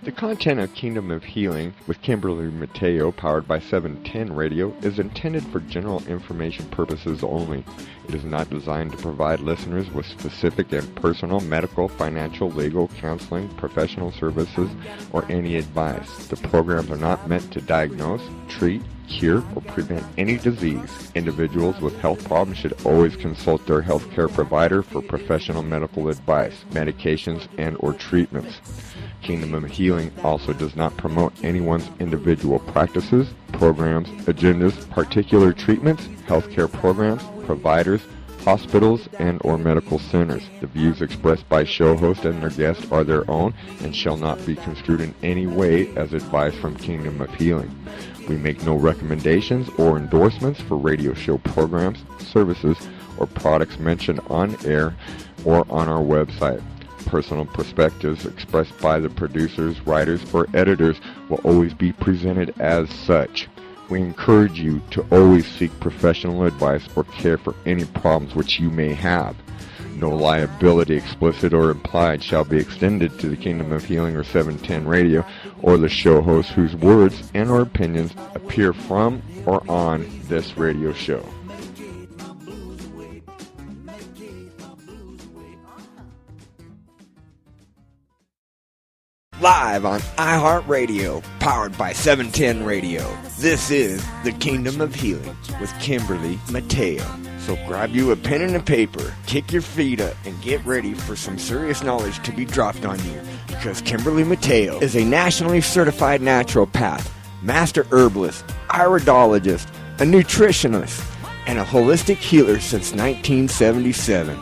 The content of Kingdom of Healing with Kimberly Mateo, powered by 710 Radio, is intended for general information purposes only. It is not designed to provide listeners with specific and personal medical, financial, legal, counseling, professional services, or any advice. The programs are not meant to diagnose, treat, cure, or prevent any disease. Individuals with health problems should always consult their healthcare provider for professional medical advice, medications, and/or treatments. Kingdom of Healing also does not promote anyone's individual practices, programs, agendas, particular treatments, healthcare programs, providers, hospitals, and/or medical centers. The views expressed by show host and their guests are their own and shall not be construed in any way as advice from Kingdom of Healing. We make no recommendations or endorsements for radio show programs, services, or products mentioned on air or on our website. Personal perspectives expressed by the producers, writers, or editors will always be presented as such. We encourage you to always seek professional advice or care for any problems which you may have. No liability, explicit or implied, shall be extended to the Kingdom of Healing or 710 Radio or the show hosts whose words and or opinions appear from or on this radio show. Live on iHeartRadio, powered by 710 Radio. This is the Kingdom of Healing with Kimberly Mateo. So grab you a pen and a paper, kick your feet up, and get ready for some serious knowledge to be dropped on you. Because Kimberly Mateo is a nationally certified naturopath, master herbalist, iridologist, a nutritionist, and a holistic healer since 1977.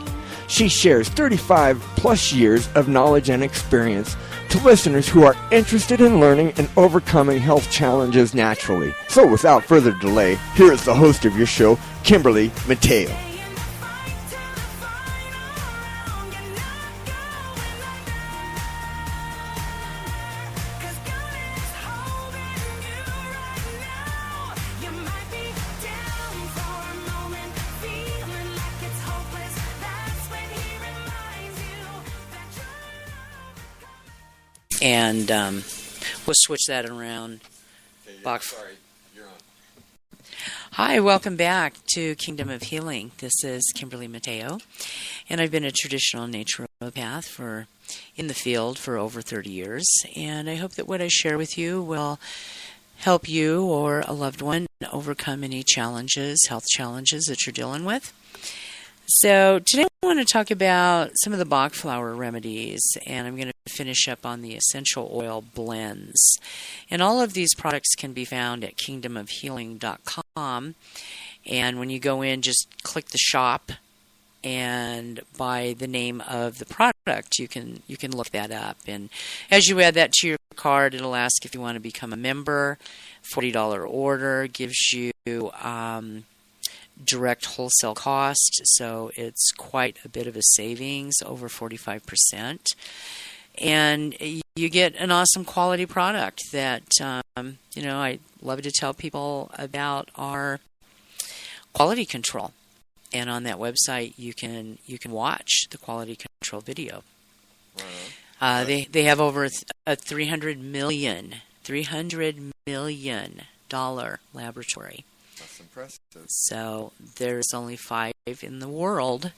She shares 35 plus years of knowledge and experience to listeners who are interested in learning and overcoming health challenges naturally. So without further delay, here is the host of your show, Kimberly Mateo. And we'll switch that around. Sorry, you're on. Hi, welcome back to Kingdom of Healing. This is Kimberly Mateo, and I've been a traditional naturopath in the field for over 30 years, and I hope that what I share with you will help you or a loved one overcome any challenges, health challenges that you're dealing with. So today I want to talk about some of the Bach flower remedies, and I'm going to finish up on the essential oil blends. And all of these products can be found at kingdomofhealing.com. And when you go in, just click the shop, and by the name of the product, you can look that up. And as you add that to your cart, it'll ask if you want to become a member. $40 order gives you direct wholesale cost, so it's quite a bit of a savings, over 45%. And you get an awesome quality product that, I love to tell people about our quality control. And on that website, you can watch the quality control video. Wow. They have over a $300 million laboratory. That's impressive. So there's only 5 in the world.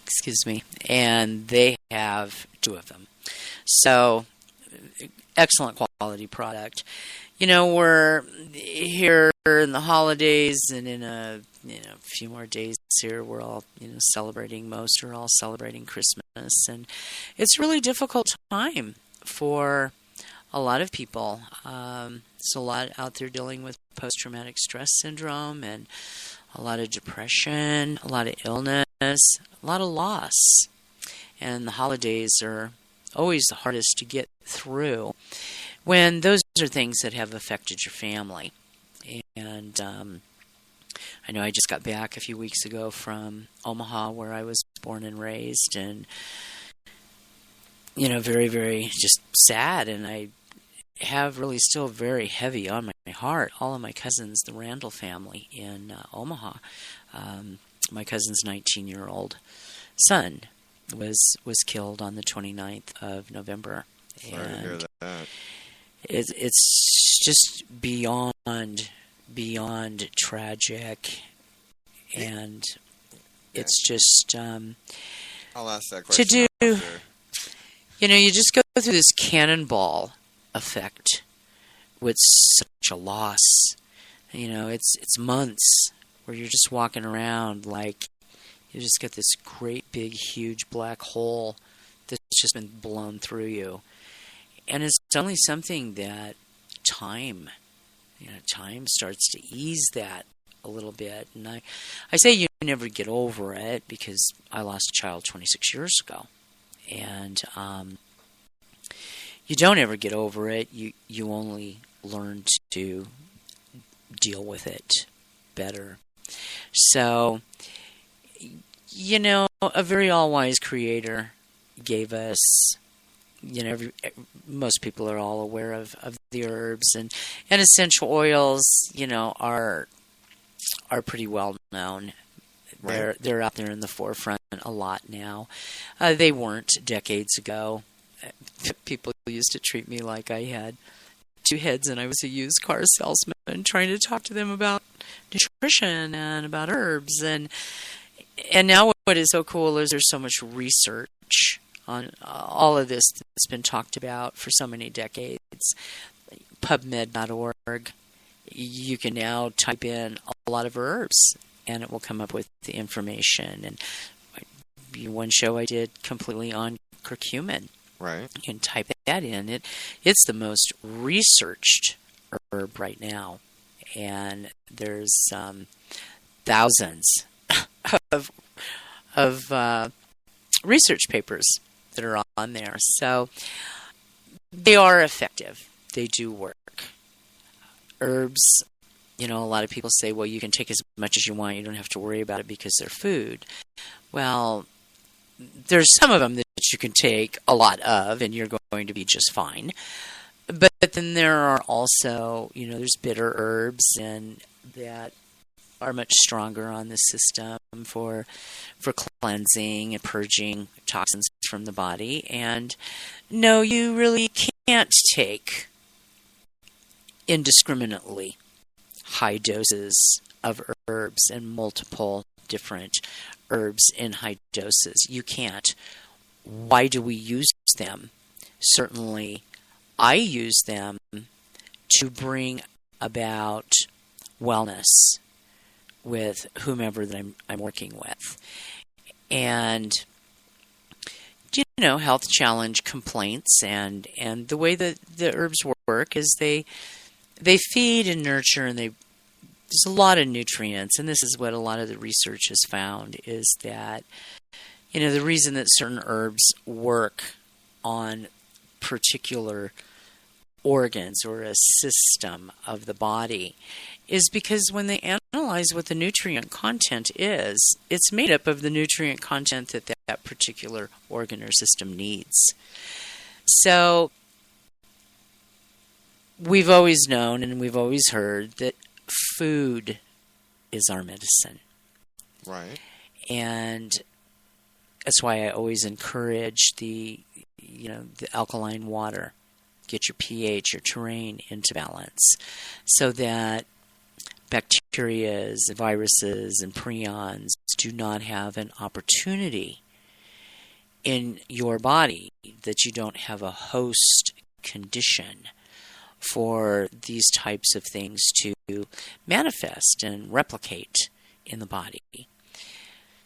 Excuse me. And they have 2 of them. So excellent quality product. We're here in the holidays, and in a few more days here, we're all celebrating. Most are all celebrating Christmas, and it's a really difficult time for a lot of people. There's a lot out there dealing with post-traumatic stress syndrome and a lot of depression, a lot of illness, a lot of loss. And the holidays are always the hardest to get through when those are things that have affected your family. And I know I just got back a few weeks ago from Omaha, where I was born and raised, and very, very just sad. And I have really still very heavy on my heart. All of my cousins, the Randall family in Omaha, my cousin's 19-year-old son was killed on the 29th of November. Sorry to hear that. It's just beyond tragic, and it's just I'll ask that question to do. after. You just go through this cannonball effect with such a loss. It's months where you're just walking around like you just got this great big huge black hole that's just been blown through you. And it's only something that time starts to ease that a little bit. And I say you never get over it because I lost a child 26 years ago. And you don't ever get over it. You only learn to deal with it better. So, a very all-wise creator gave us, most people are all aware of the herbs and essential oils, are pretty well known. Right. They're out there in the forefront a lot now. They weren't decades ago. People used to treat me like I had two heads and I was a used car salesman trying to talk to them about nutrition and about herbs. And now what is so cool is there's so much research on all of this that's been talked about for so many decades. PubMed.org. You can now type in a lot of herbs and it will come up with the information. And one show I did completely on curcumin. Right. You can type that in. It's the most researched herb right now. And there's thousands of research papers that are on there. So they are effective. They do work. Herbs, a lot of people say, well, you can take as much as you want. You don't have to worry about it because they're food. Well, there's some of them that you can take a lot of and you're going to be just fine. But then there are also, there's bitter herbs and that are much stronger on the system for cleansing and purging toxins from the body. And no, you really can't take indiscriminately high doses of herbs and multiple different herbs in high doses. You can't. Why do we use them? Certainly, I use them to bring about wellness with whomever that I'm working with. And, health challenge complaints and the way that the herbs work is they feed and nurture and there's a lot of nutrients, and this is what a lot of the research has found is that, the reason that certain herbs work on particular organs or a system of the body is because when they analyze what the nutrient content is, it's made up of the nutrient content that particular organ or system needs. So we've always known and we've always heard that food is our medicine. Right. And that's why I always encourage the alkaline water. Get your pH, your terrain into balance so that bacteria, viruses, and prions do not have an opportunity in your body, that you don't have a host condition for these types of things to manifest and replicate in the body.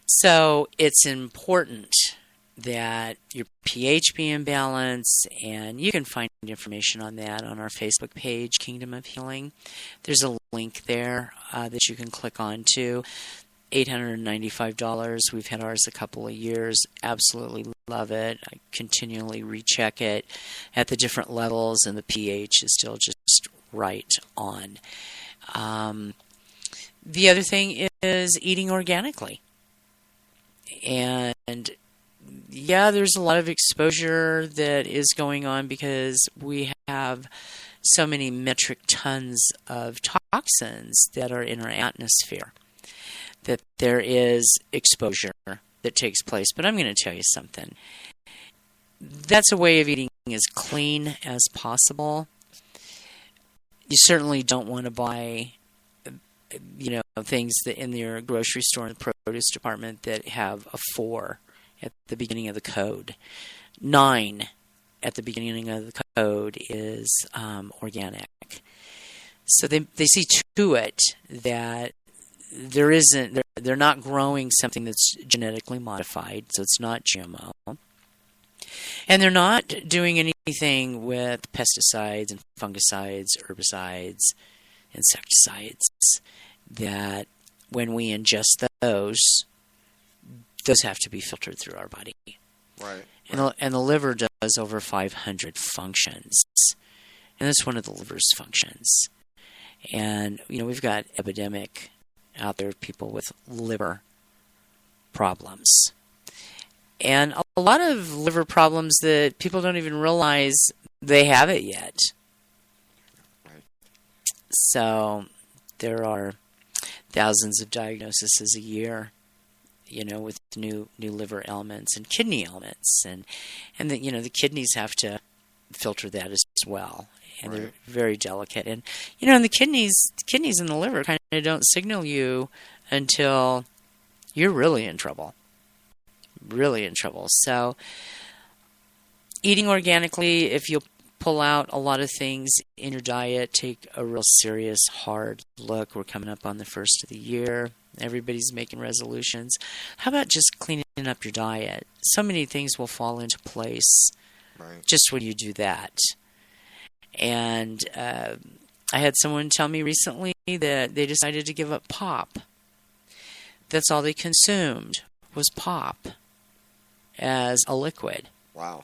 So it's important that your pH be in balance, and you can find information on that on our Facebook page, Kingdom of Healing. There's a link there that you can click on to. $895. We've had ours a couple of years. Absolutely love it. I continually recheck it at the different levels, and the pH is still just right on. The other thing is eating organically. And yeah, there's a lot of exposure that is going on because we have so many metric tons of toxins that are in our atmosphere, that there is exposure that takes place. But I'm going to tell you something. That's a way of eating as clean as possible. You certainly don't want to buy, things that in your grocery store and produce department that have a 4 at the beginning of the code. 9 at the beginning of the code is organic. So they see to it that they're not growing something that's genetically modified, so it's not GMO. And they're not doing anything with pesticides and fungicides, herbicides, insecticides, that when we ingest those have to be filtered through our body. Right. And the liver does over 500 functions. And that's one of the liver's functions. And, we've got epidemic out there of people with liver problems. And a lot of liver problems that people don't even realize they have it yet. Right. So there are thousands of diagnoses a year, with new liver ailments and kidney ailments. And the kidneys have to filter that as well. And right. They're very delicate. And, and the kidneys and the liver kind of don't signal you until you're really in trouble. Really in trouble. So eating organically, if you'll pull out a lot of things in your diet, take a real serious, hard look. We're coming up on the first of the year. Everybody's making resolutions. How about just cleaning up your diet? So many things will fall into place just when you do that. And I had someone tell me recently that they decided to give up pop. That's all they consumed was pop as a liquid. Wow.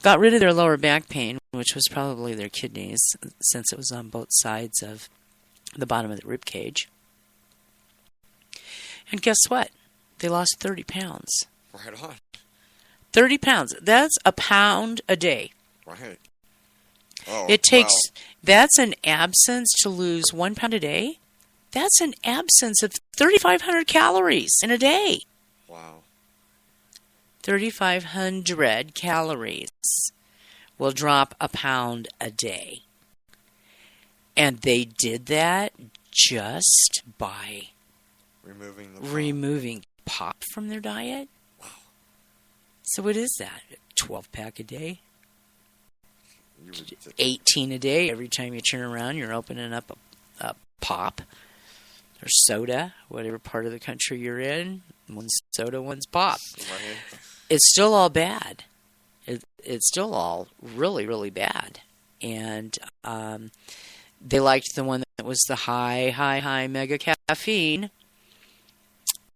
Got rid of their lower back pain, which was probably their kidneys, since it was on both sides of the bottom of the rib cage. And guess what? They lost 30 pounds. Right on. 30 pounds. That's a pound a day. Right. Oh, it takes, that's an absence to lose 1 pound a day. That's an absence of 3,500 calories in a day. Wow. 3,500 calories will drop a pound a day. And they did that just by removing pop from their diet. Wow. So what is that? 12-pack a day? 18 a day. Every time you turn around, you're opening up a pop or soda, whatever part of the country you're in. One's soda, one's pop. Right. It's still all bad. It's still all really, really bad. And they liked the one that was the high mega caffeine.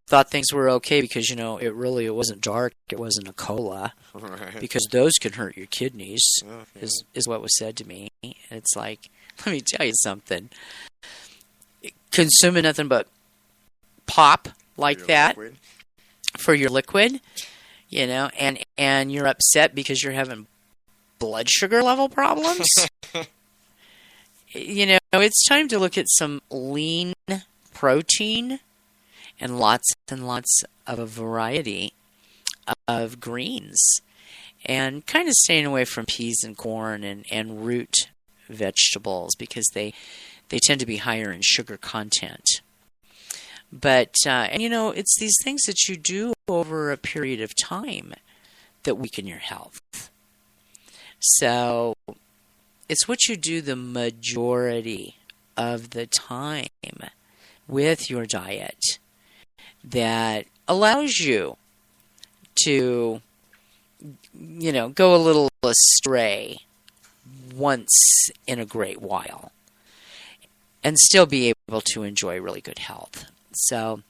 Thought things were okay because, it wasn't dark. It wasn't a cola. Right. Because those can hurt your kidneys, Okay. is what was said to me. It's like, let me tell you something. Consuming nothing but pop like that liquid. For your liquid, and you're upset because you're having blood sugar level problems. It's time to look at some lean protein and lots of a variety of greens, and kind of staying away from peas and corn and root vegetables because they tend to be higher in sugar content. But, it's these things that you do over a period of time that weaken your health. So it's what you do the majority of the time with your diet that allows you to, go a little astray once in a great while and still be able to enjoy really good health. So,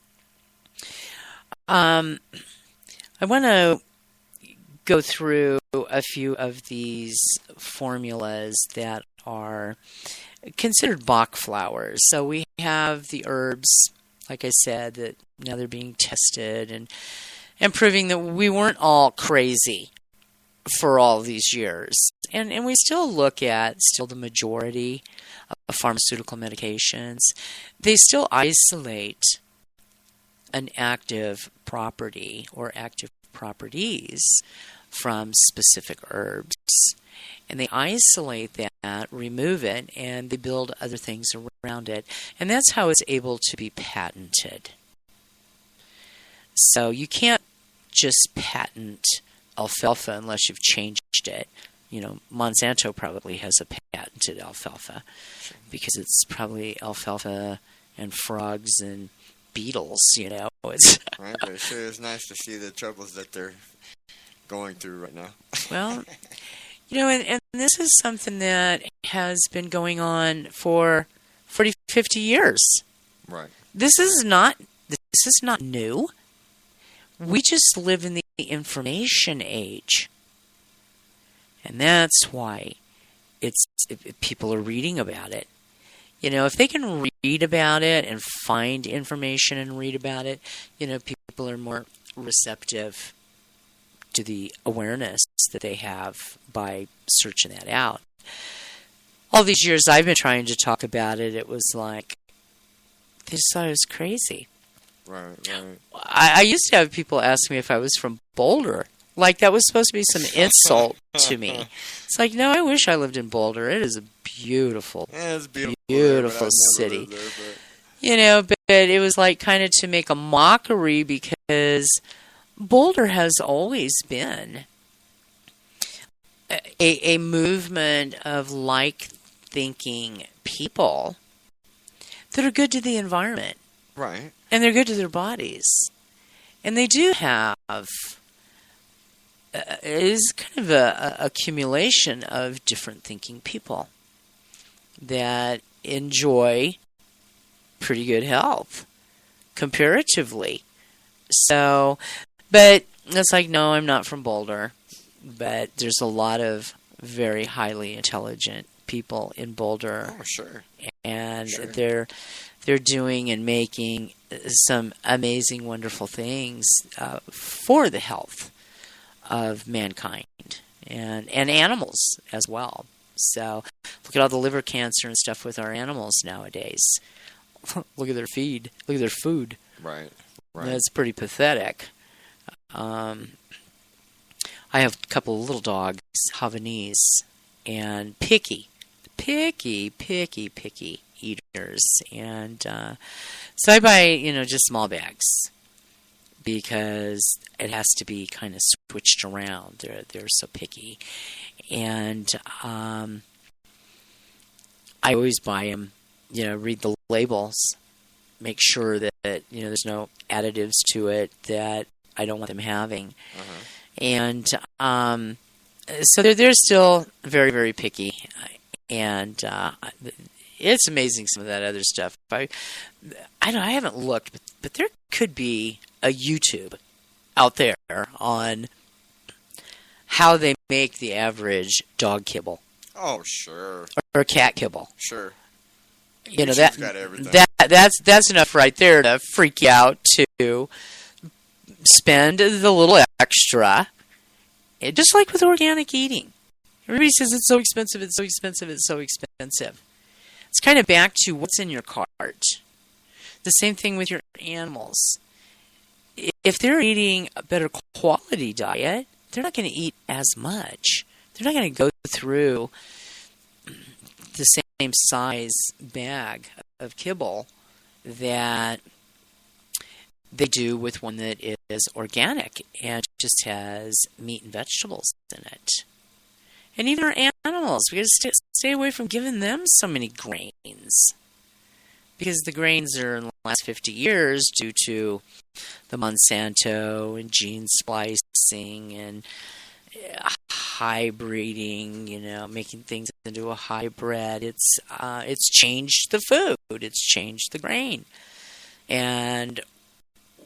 I want to go through a few of these formulas that are considered Bach flowers. So we have the herbs, like I said, that now they're being tested and proving that we weren't all crazy for all these years. And we still look at the majority of pharmaceutical medications. They still isolate an active property or active properties from specific herbs. And they isolate that, remove it, and they build other things around it. And that's how it's able to be patented. So you can't just patent alfalfa unless you've changed it. You know, Monsanto probably has a patented alfalfa because it's probably alfalfa and frogs and beetles, you know. It's right, but it sure is nice to see the troubles that they're going through right now. Well, you know, and this is something that has been going on for 40, 50 years. Right. This is not new. We just live in the information age. And that's why people are reading about it. You know, if they can read about it and find information and read about it, you know, people are more receptive to the awareness that they have by searching that out. All these years I've been trying to talk about it, it was like, they just thought it was crazy. Right. I used to have people ask me if I was from Boulder. Like that was supposed to be some insult to me. It's like, no, I wish I lived in Boulder. It is a beautiful, it's beautiful city. There, you know, but it was like kind of to make a mockery because Boulder has always been a movement of like-thinking people that are good to the environment. Right. And they're good to their bodies. And they do have, it is kind of a accumulation of different thinking people that enjoy pretty good health comparatively. So, but it's like, no, I'm not from Boulder, but there's a lot of very highly intelligent people in Boulder. Oh, sure. And they're doing and making some amazing, wonderful things for the health of mankind and animals as well. So look at all the liver cancer and stuff with our animals nowadays. Look at their feed. Look at their food. Right. That's pretty pathetic. I have a couple of little dogs, Havanese, and picky eaters. And so I buy, just small bags because it has to be kind of switched around. They're so picky. And I always buy them, read the labels, make sure that, there's no additives to it that I don't want them having. Uh-huh. And so they're still very, very picky. And it's amazing some of that other stuff. I haven't looked, but there could be a YouTube out there on how they make the average dog kibble. Oh, sure. Or cat kibble. Sure. That's got everything. That's enough right there to freak you out to spend the little extra. Just like with organic eating. Everybody says it's so expensive, it's so expensive, it's so expensive. It's kind of back to what's in your cart. The same thing with your animals. If they're eating a better quality diet, they're not going to eat as much. They're not going to go through the same size bag of kibble that they do with one that is organic and just has meat and vegetables in it. And even our animals, we got to stay away from giving them so many grains. Because the grains are in the last 50 years due to the Monsanto and gene splicing and hybriding, making things into a hybrid. It's changed the food. It's changed the grain. And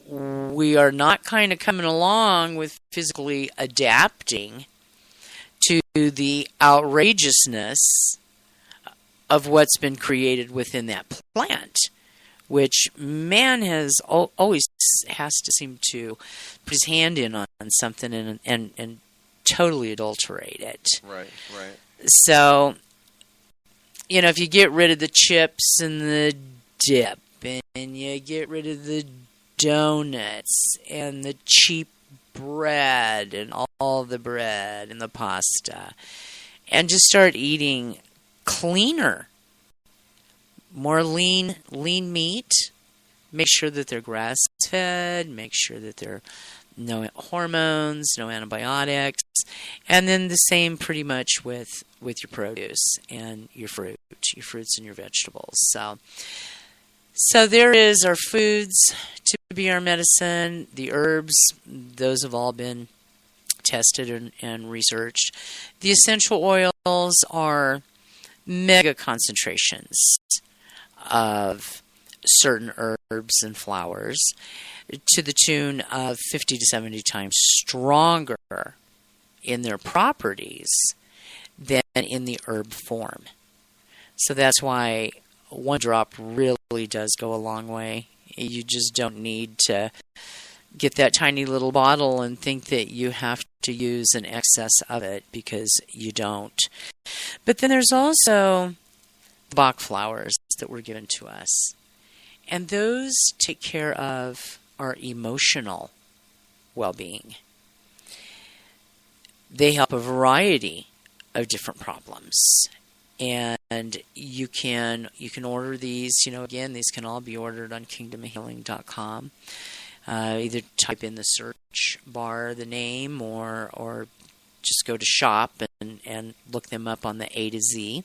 we are not kind of coming along with physically adapting to the outrageousness of what's been created within that plant, which man has always has to seem to put his hand in on something and totally adulterate it. Right. So, if you get rid of the chips and the dip, and you get rid of the donuts and the cheap bread and all the bread and the pasta, and just start eating cleaner, more lean meat. Make sure that they're grass-fed. Make sure that they're no hormones, no antibiotics, and then the same pretty much with your produce and your fruits and your vegetables. So there is our foods to be our medicine. The herbs, those have all been tested and researched. The essential oils are mega concentrations of certain herbs and flowers to the tune of 50 to 70 times stronger in their properties than in the herb form. So that's why one drop really does go a long way. You just don't need to get that tiny little bottle and think that you have to use an excess of it, because you don't. But then there's also Bach flowers that were given to us. And those take care of our emotional well-being. They help a variety of different problems. And you can order these, again, these can all be ordered on kingdomhealing.com. Either type in the search bar the name or just go to shop and look them up on the A to Z.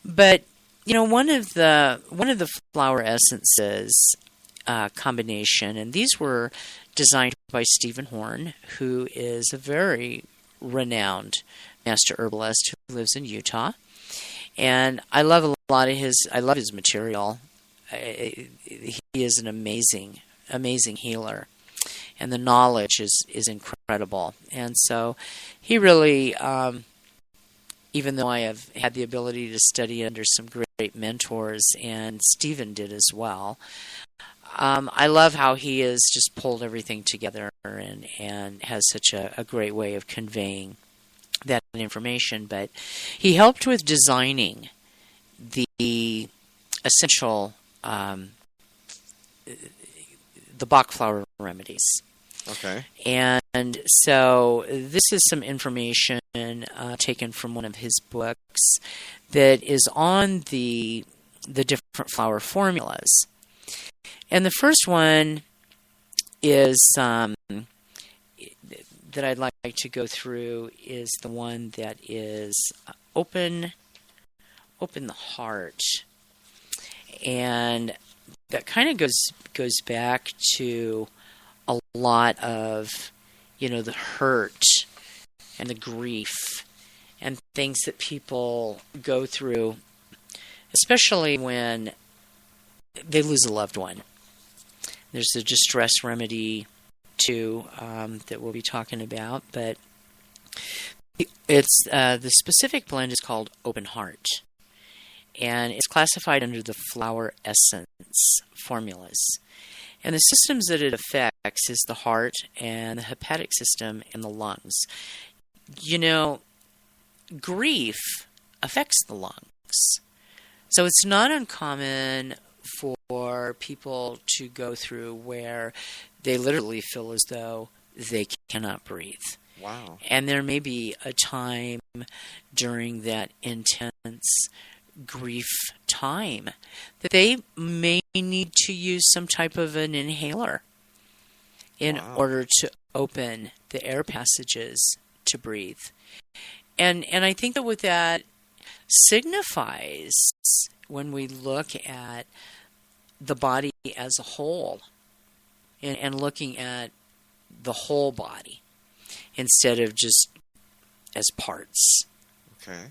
But one of the flower essences combination, and these were designed by Stephen Horn, who is a very renowned master herbalist who lives in Utah, and I love a lot of his material. He is an amazing healer, and the knowledge is incredible. And so he really, even though I have had the ability to study under some great mentors, and Stephen did as well, I love how he has just pulled everything together and has such a great way of conveying that information. But he helped with designing the essential the Bach flower remedies. Okay. And so this is some information taken from one of his books that is on the different flower formulas. And the first one is that I'd like to go through is the one that is open the heart. And that kind of goes back to a lot of, the hurt and the grief and things that people go through, especially when they lose a loved one. There's a distress remedy, too, that we'll be talking about, but it's the specific blend is called Open Heart, and it's classified under the flower essence formulas. And the systems that it affects is the heart and the hepatic system and the lungs. Grief affects the lungs. So it's not uncommon for people to go through where they literally feel as though they cannot breathe. Wow. And there may be a time during that intense grief time that they may need to use some type of an inhaler in order to open the air passages to breathe. And I think that what that signifies when we look at the body as a whole and looking at the whole body instead of just as parts. Okay.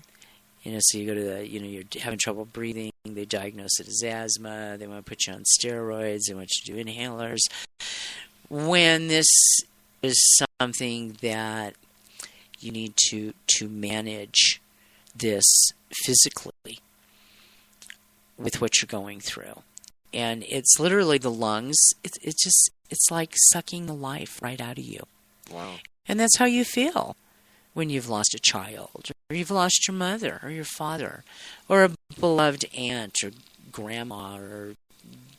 So you go to you're having trouble breathing, they diagnose it as asthma, they want to put you on steroids, they want you to do inhalers. When this is something that you need to manage this physically with what you're going through. And it's literally the lungs. It's like sucking the life right out of you. Wow. And that's how you feel when you've lost a child, or you've lost your mother, or your father, or a beloved aunt, or grandma, or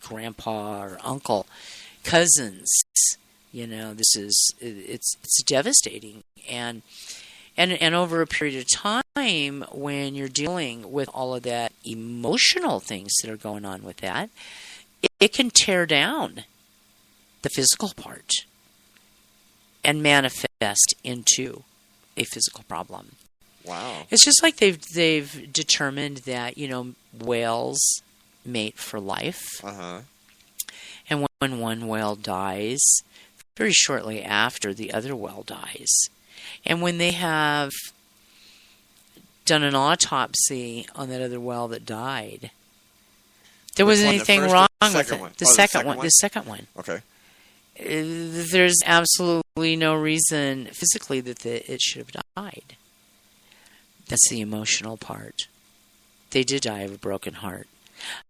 grandpa, or uncle. cousins. This is it's devastating, and over a period of time, when you're dealing with all of that emotional things that are going on with that, it can tear down the physical part and manifest into a physical problem. Wow. It's just like they've determined that, whales mate for life. Uh-huh. And when one whale dies, very shortly after, the other whale dies. And when they have done an autopsy on that other whale that died, there wasn't anything wrong with it. The second one. Okay. There's absolutely no reason physically that it should have died. That's the emotional part. They did die of a broken heart.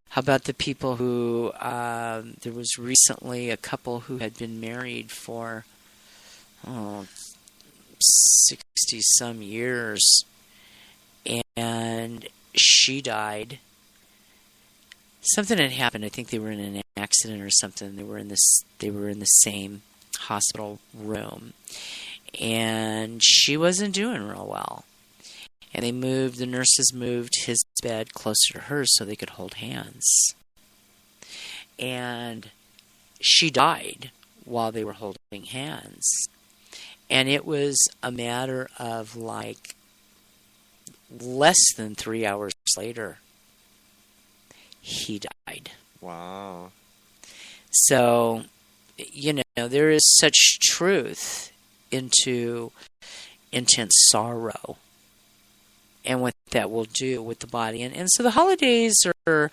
How about the people who, there was recently a couple who had been married for, 60-some years, and she died. Something had happened. I think they were in an accident or something. They were in the same hospital room, and she wasn't doing real well. And the nurses moved his bed closer to hers so they could hold hands. And she died while they were holding hands. And it was a matter of less than 3 hours later, he died. Wow. So, there is such truth into intense sorrow and what that will do with the body. And so the holidays, we've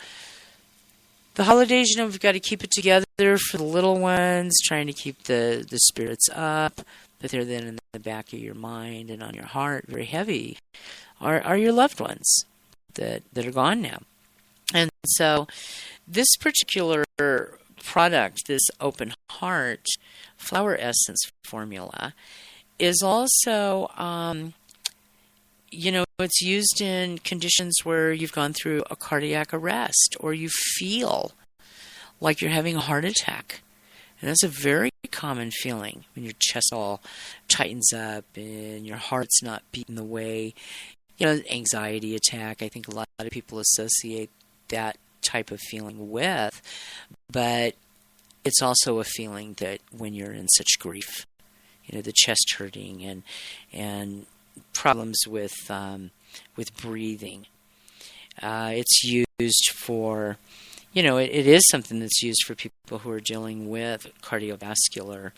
got to keep it together for the little ones, trying to keep the spirits up, but they're then in the back of your mind and on your heart, very heavy, are your loved ones that are gone now. And so this particular product, this Open Heart Flower Essence formula, is also, it's used in conditions where you've gone through a cardiac arrest or you feel like you're having a heart attack. And that's a very common feeling when your chest all tightens up and your heart's not beating the way, anxiety attack. I think a lot of people associate that type of feeling with, but it's also a feeling that when you're in such grief, the chest hurting and problems with breathing. It's used for, it is something that's used for people who are dealing with cardiovascular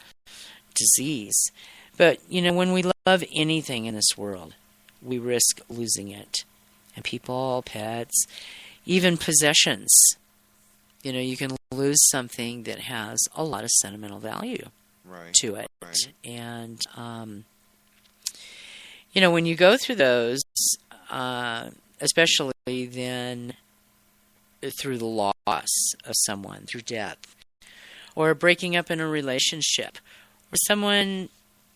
disease. But, when we love anything in this world, we risk losing it. And people, pets, even possessions. You can lose something that has a lot of sentimental value to it. Right. And, when you go through those, especially then through the loss of someone, through death, or breaking up in a relationship, or someone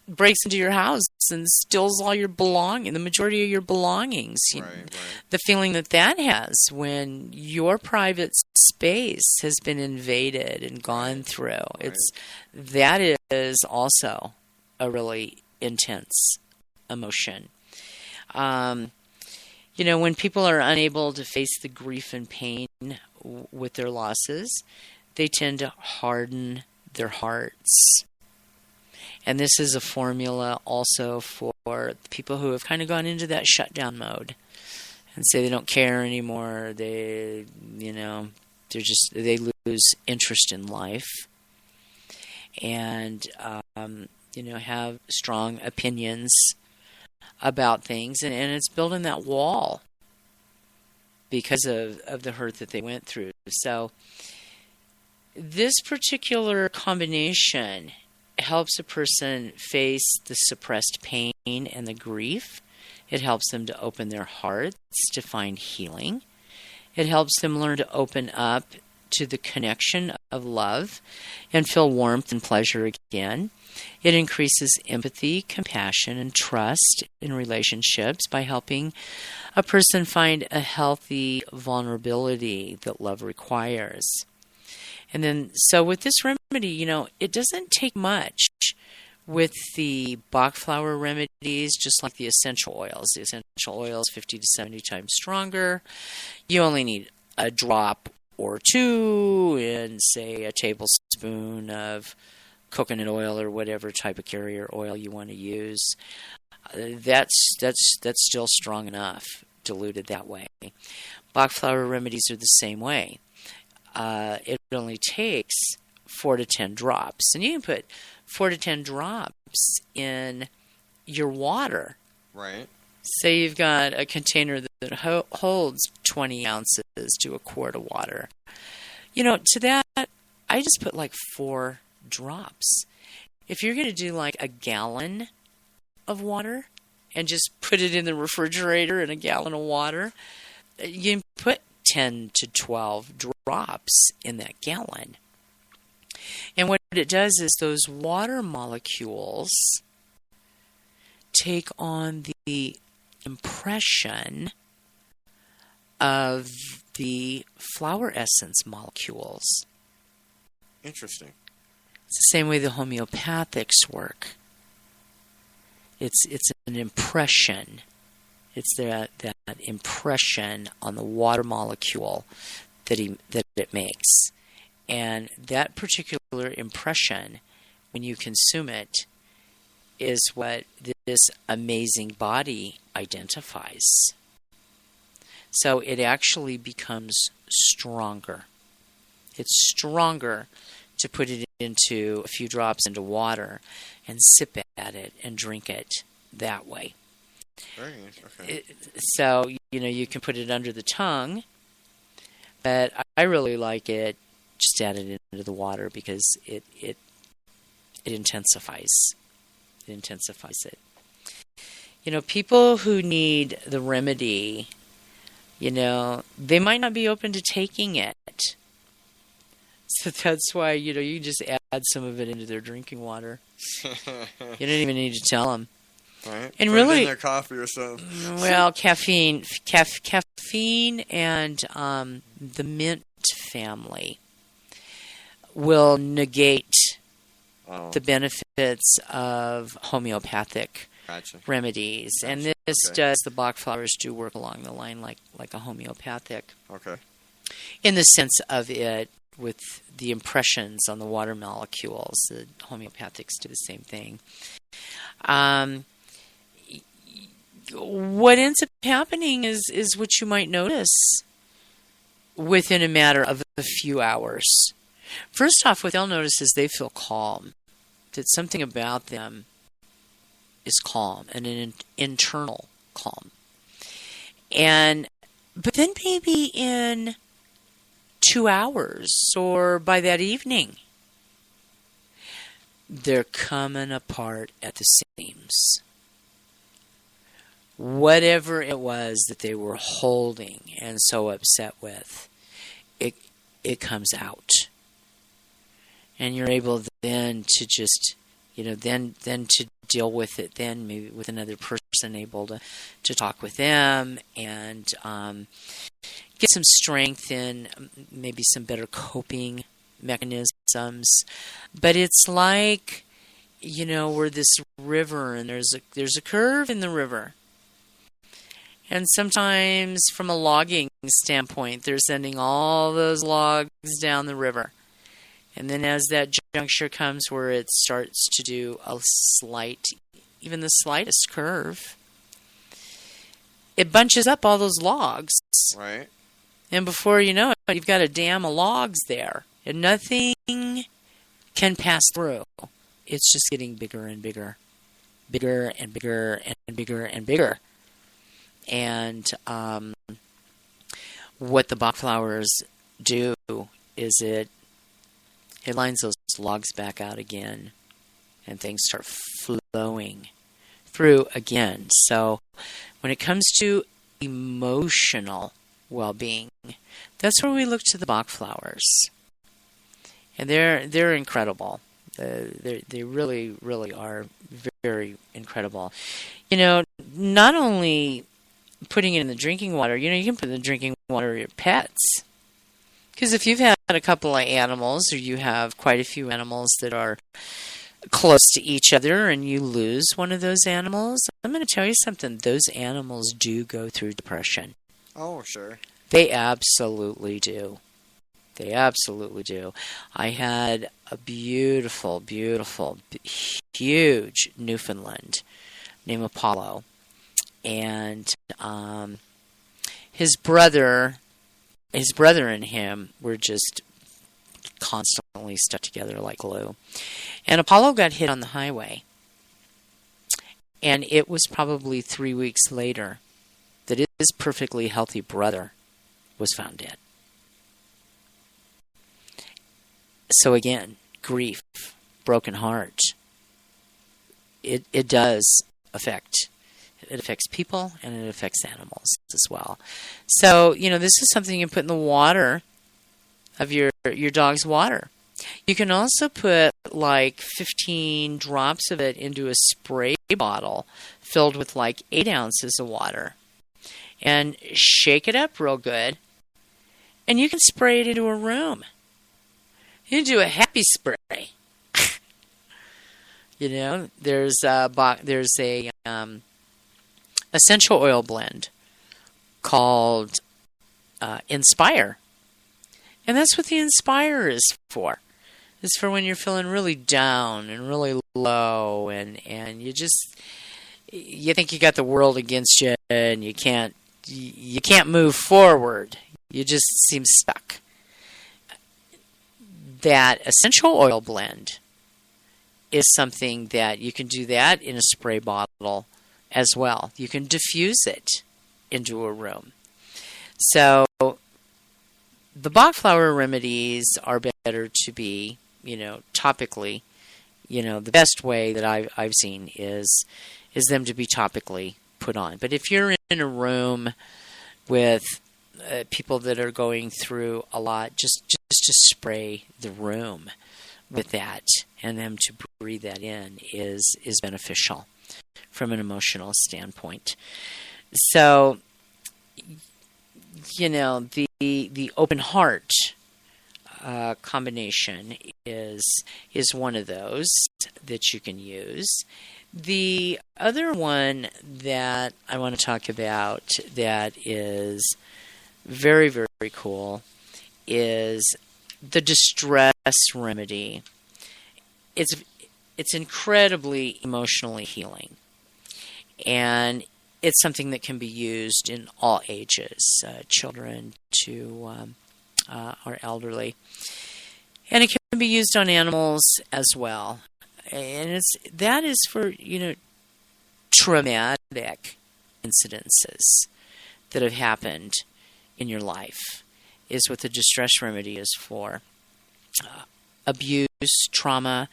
breaks into your house and steals all your the majority of your belongings. The feeling that has when your private space has been invaded and gone through. That is also a really intense emotion. When people are unable to face the grief and pain with their losses, they tend to harden their hearts. And this is a formula also for people who have kind of gone into that shutdown mode and say they don't care anymore. They lose interest in life and, have strong opinions about things. And it's building that wall because of the hurt that they went through. So this particular combination helps a person face the suppressed pain and the grief. It helps them to open their hearts to find healing. It helps them learn to open up to the connection of love and feel warmth and pleasure again. It increases empathy, compassion, and trust in relationships by helping a person find a healthy vulnerability that love requires. And then, so with this remedy, it doesn't take much with the Bach flower remedies, just like the essential oils. The essential oils, 50 to 70 times stronger. You only need a drop or two in, say, a tablespoon of coconut oil or whatever type of carrier oil you want to use. That's still strong enough, diluted that way. Bach flower remedies are the same way. It only takes 4 to 10 drops, and you can put 4 to 10 drops in your water. Right. Say you've got a container that holds 20 ounces to a quart of water. To that, I just put like 4 drops. If you're going to do like a gallon of water and just put it in the refrigerator in a gallon of water, you can put 10 to 12 drops in that gallon. And what it does is those water molecules take on the impression of the flower essence molecules. Interesting. It's the same way the homeopathics work. It's an impression. It's that impression on the water molecule that it makes. And that particular impression, when you consume it, is what this amazing body identifies. So it actually becomes stronger. It's stronger to put it into a few drops into water and sip at it and drink it that way. Very okay. So, you can put it under the tongue, but I really like it just add it into the water because it intensifies. It intensifies it. People who need the remedy, they might not be open to taking it. So that's why, you just add some of it into their drinking water. You don't even need to tell them. Right. And put really, it in their coffee or something. Well, caffeine and the mint family will negate the benefits of homeopathic remedies. Gotcha. And this does, the Bach flowers do work along the line like a homeopathic. Okay. In the sense of it, with the impressions on the water molecules, the homeopathics do the same thing. What ends up happening is what you might notice within a matter of a few hours. First off, what they'll notice is they feel calm. That something about them is calm, and an internal calm. But then maybe in 2 hours or by that evening, they're coming apart at the seams. Whatever it was that they were holding and so upset with, it comes out. And you're able then to just, then to deal with it, then maybe with another person, able to talk with them and get some strength in maybe some better coping mechanisms. But it's like, we're this river and there's a curve in the river. And sometimes from a logging standpoint, they're sending all those logs down the river. And then as that juncture comes where it starts to do a slight, even the slightest curve, it bunches up all those logs. Right. And before you know it, you've got a dam of logs there. And nothing can pass through. It's just getting bigger and bigger. Bigger and bigger and bigger and bigger. And what the Bach flowers do is it lines those logs back out again, and things start flowing through again. So when it comes to emotional well-being, that's where we look to the Bach flowers. And they're incredible. They really, really are very incredible. Not only putting it in the drinking water, you can put it in the drinking water of your pets. Because if you've had a couple of animals, or you have quite a few animals that are close to each other, and you lose one of those animals, I'm going to tell you something. Those animals do go through depression. Oh, sure. They absolutely do. They absolutely do. I had a beautiful, beautiful, huge Newfoundland named Apollo. And his brother and him were just constantly stuck together like glue. And Apollo got hit on the highway. And it was probably 3 weeks later that his perfectly healthy brother was found dead. So again, grief, broken heart, it does affect. It affects people, and it affects animals as well. So, this is something you can put in the water of your dog's water. You can also put like 15 drops of it into a spray bottle filled with like 8 ounces of water, and shake it up real good, and you can spray it into a room. You can do a happy spray. There's a essential oil blend called Inspire, and that's what the Inspire is for. It's for when you're feeling really down and really low, and you think you got the world against you, and you can't move forward. You just seem stuck. That essential oil blend is something that you can do that in a spray bottle as well. You can diffuse it into a room. So the Bach flower remedies are better to be, topically. The best way that I've seen is them to be topically put on. But if you're in a room with people that are going through a lot, just to spray the room with that, and them to breathe that in is beneficial from an emotional standpoint. So, the open heart combination is one of those that you can use. The other one that I want to talk about that is very, very cool is the distress remedy. It's incredibly emotionally healing, and it's something that can be used in all ages, children to our elderly, and it can be used on animals as well. And that is for traumatic incidences that have happened in your life, is what the distress remedy is for. Abuse, trauma,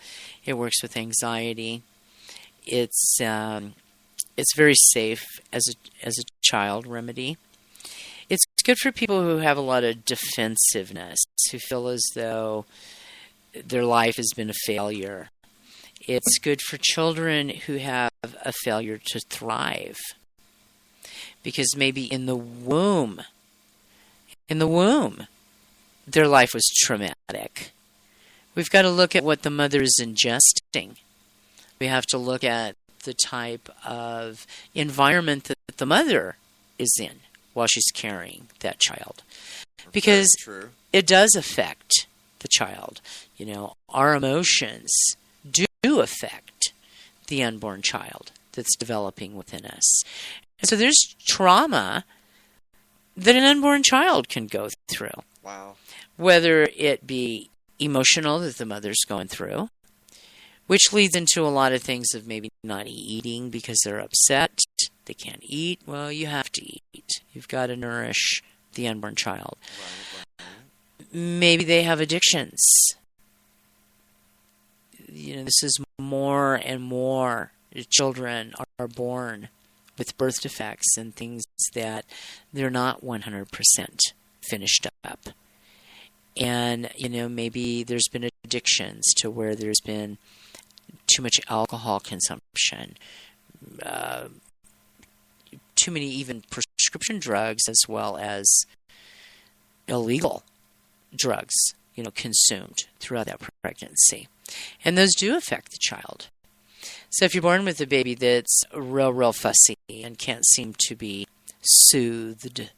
it works with anxiety. It's very safe as a child remedy. It's good for people who have a lot of defensiveness, who feel as though their life has been a failure. It's good for children who have a failure to thrive, because maybe in the womb, their life was traumatic. We've got to look at what the mother is ingesting. We have to look at the type of environment that the mother is in while she's carrying that child. Because it does affect the child. Our emotions do affect the unborn child that's developing within us. And so there's trauma that an unborn child can go through. Wow. Whether it be emotional that the mother's going through, which leads into a lot of things of maybe not eating because they're upset. They can't eat. Well, you have to eat. You've got to nourish the unborn child. Right. Maybe they have addictions. This is more and more children are born with birth defects and things that they're not 100% finished up. And, maybe there's been addictions to where there's been too much alcohol consumption, too many even prescription drugs, as well as illegal drugs, consumed throughout that pregnancy. And those do affect the child. So if you're born with a baby that's real fussy and can't seem to be soothed,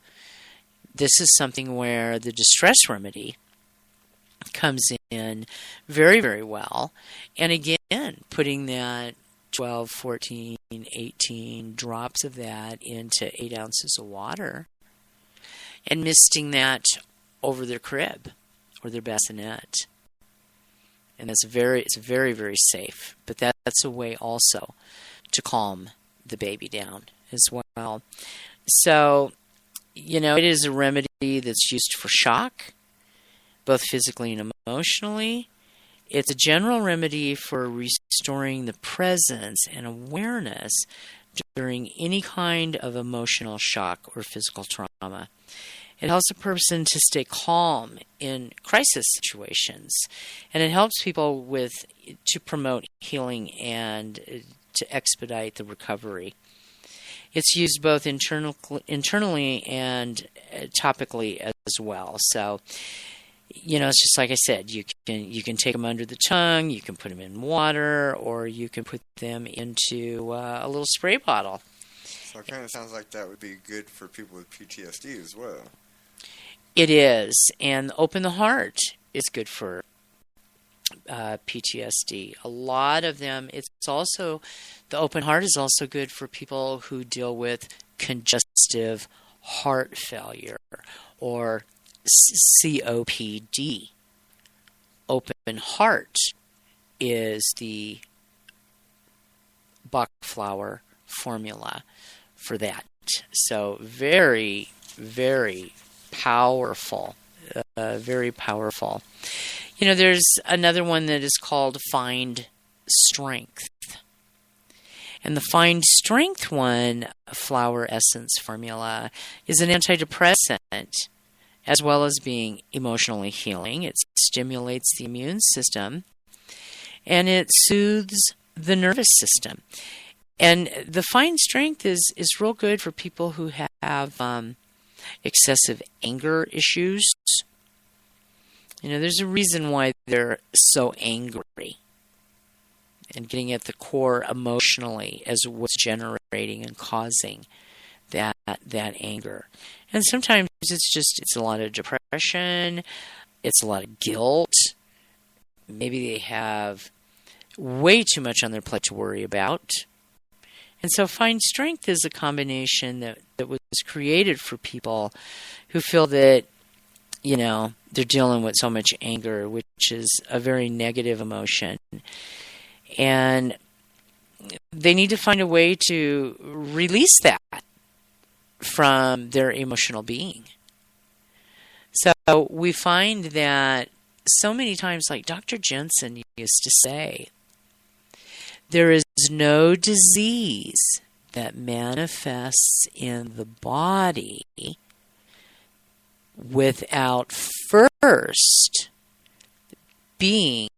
this is something where the distress remedy comes in very, very well. And again, putting that 12, 14, 18 drops of that into 8 ounces of water and misting that over their crib or their bassinet. And it's very, very safe. But that's a way also to calm the baby down as well. So, it is a remedy that's used for shock, both physically and emotionally. It's a general remedy for restoring the presence and awareness during any kind of emotional shock or physical trauma. It helps a person to stay calm in crisis situations, and it helps people to promote healing and to expedite the recovery. It's used both internally and topically as well. So, it's just like I said, you can take them under the tongue, you can put them in water, or you can put them into a little spray bottle. So it kind of sounds like that would be good for people with PTSD as well. It is, and Open the Heart is good for PTSD. A lot of them, the Open Heart is also good for people who deal with congestive heart failure or COPD. Open Heart is the Bach flower formula for that. So very, very powerful. Very powerful. There's another one that is called Find Strength. And the Find Strength one, flower essence formula, is an antidepressant as well as being emotionally healing. It stimulates the immune system and it soothes the nervous system. And the Find Strength is real good for people who have excessive anger issues. There's a reason why they're so angry, and getting at the core emotionally as what's generating and causing that anger. And sometimes it's a lot of depression, it's a lot of guilt. Maybe they have way too much on their plate to worry about. And so Find Strength is a combination that was created for people who feel that, they're dealing with so much anger, which is a very negative emotion. And they need to find a way to release that from their emotional being. So we find that so many times, like Dr. Jensen used to say, there is no disease that manifests in the body without first being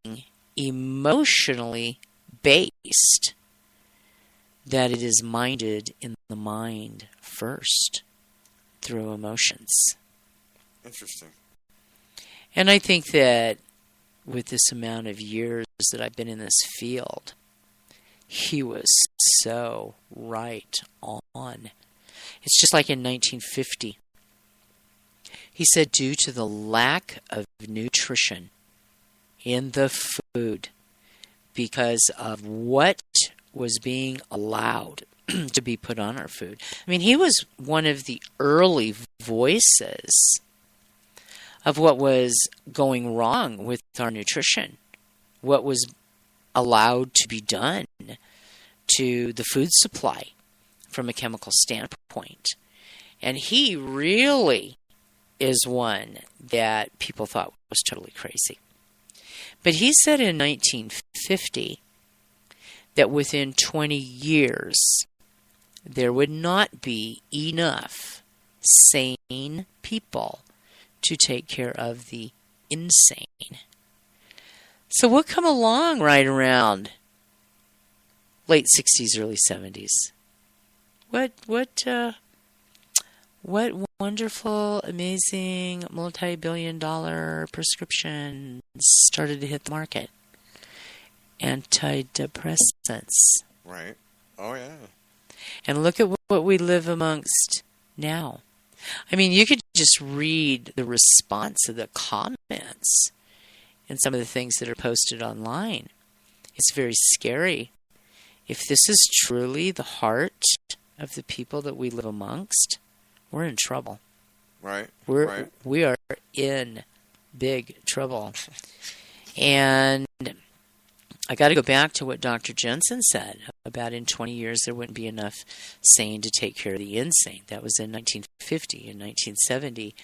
emotionally based, that it is minded in the mind first through emotions. Interesting. And I think that with this amount of years that I've been in this field, he was so right on. It's just like in 1950. He said, due to the lack of nutrition in the food, because of what was being allowed to be put on our food. I mean, he was one of the early voices of what was going wrong with our nutrition, what was allowed to be done to the food supply from a chemical standpoint. And he really is one that people thought was totally crazy. But he said in 1950 that within 20 years, there would not be enough sane people to take care of the insane. So we'll come along right around late 60s, early 70s. What wonderful, amazing, multi-billion-dollar prescriptions started to hit the market. Antidepressants. Right. Oh, yeah. And look at what we live amongst now. I mean, you could just read the response of the comments and some of the things that are posted online. It's very scary. If this is truly the heart of the people that we live amongst, we're in trouble. Right. We are in big trouble. And I got to go back to what Dr. Jensen said about in 20 years there wouldn't be enough sane to take care of the insane. That was in 1950. In 1970,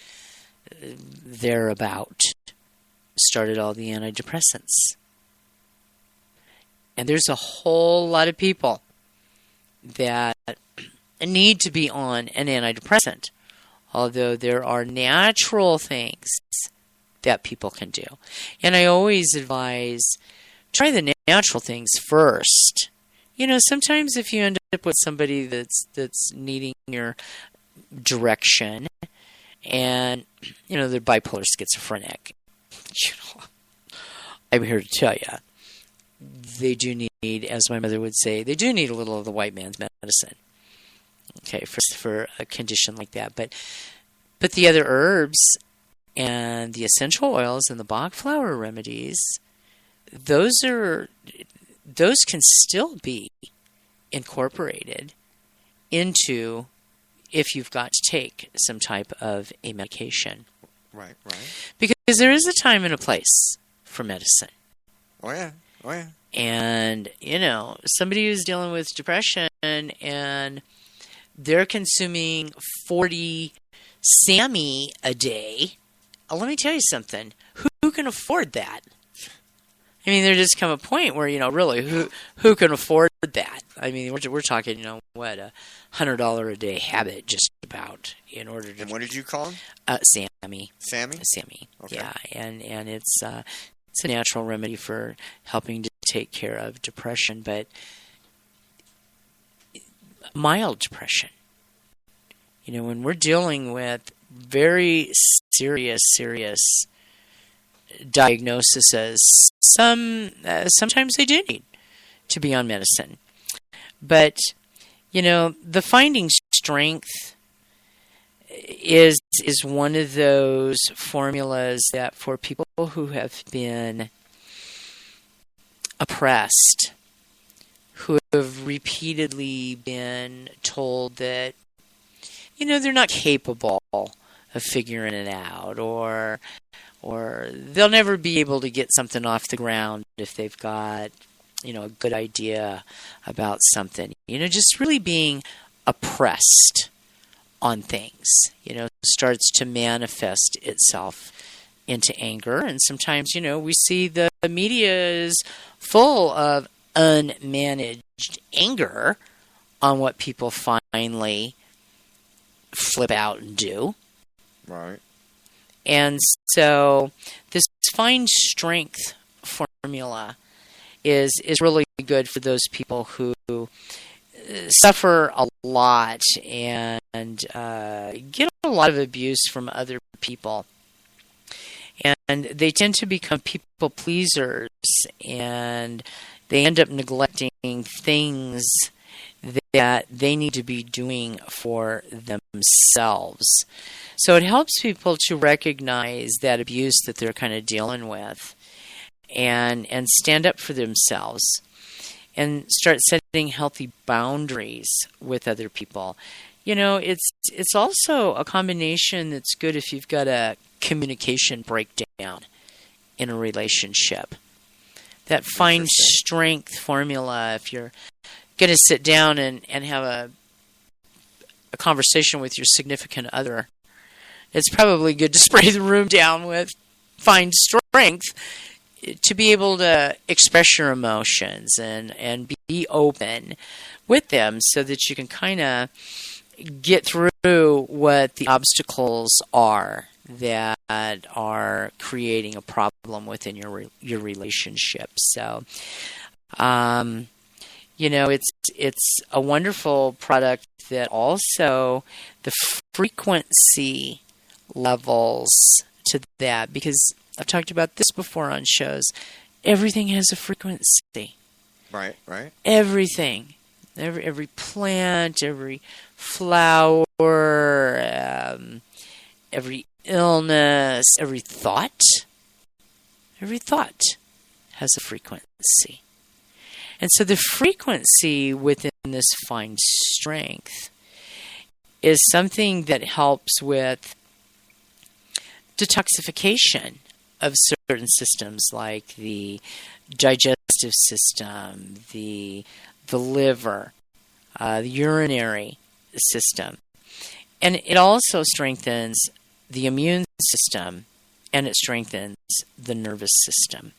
thereabout, started all the antidepressants. And there's a whole lot of people that need to be on an antidepressant, although there are natural things that people can do. And I always advise, try the natural things first. You know, sometimes if you end up with somebody that's needing your direction and, you know, they're bipolar schizophrenic, you know, I'm here to tell you, they do need, as my mother would say, they do need a little of the white man's medicine. Okay, for a condition like that. But the other herbs and the essential oils and the Bach flower remedies, those can still be incorporated into if you've got to take some type of a medication. Right. Because there is a time and a place for medicine. Oh, yeah. And, you know, somebody who's dealing with depression and they're consuming 40 SAMe a day, let me tell you something. Who can afford that? I mean, there just come a point where, you know, really, who can afford that? I mean, we're talking, you know, what, $100 a day habit just about in order to... And what did you call him? SAMe. SAMe? Okay. Yeah, and it's a natural remedy for helping to take care of depression, but mild depression. You know, when we're dealing with very serious diagnoses, sometimes they do need to be on medicine. But, you know, the finding strength is one of those formulas that for people who have been oppressed, who have repeatedly been told that, you know, they're not capable of figuring it out, or they'll never be able to get something off the ground if they've got, you know, a good idea about something. You know, just really being oppressed on things, you know, starts to manifest itself into anger. And sometimes, you know, we see the media is full of unmanaged anger on what people finally flip out and do. Right. And so this find strength formula is really good for those people who suffer a lot and get a lot of abuse from other people. And they tend to become people pleasers, and they end up neglecting things that they need to be doing for themselves. So it helps people to recognize that abuse that they're kind of dealing with and stand up for themselves and start setting healthy boundaries with other people. You know, it's also a combination that's good if you've got a communication breakdown in a relationship. That find strength formula, if you're going to sit down and have a conversation with your significant other, it's probably good to spray the room down with find strength to be able to express your emotions and be open with them so that you can kind of get through what the obstacles are that are creating a problem within your relationship. So, you know, it's a wonderful product that also the frequency levels to that, because I've talked about this before on shows. Everything has a frequency. Right. Everything. Every plant, every flower, every illness, every thought has a frequency. And so the frequency within this fine strength is something that helps with detoxification of certain systems like the digestive system, the liver, the urinary system. And it also strengthens the immune system, and it strengthens the nervous system.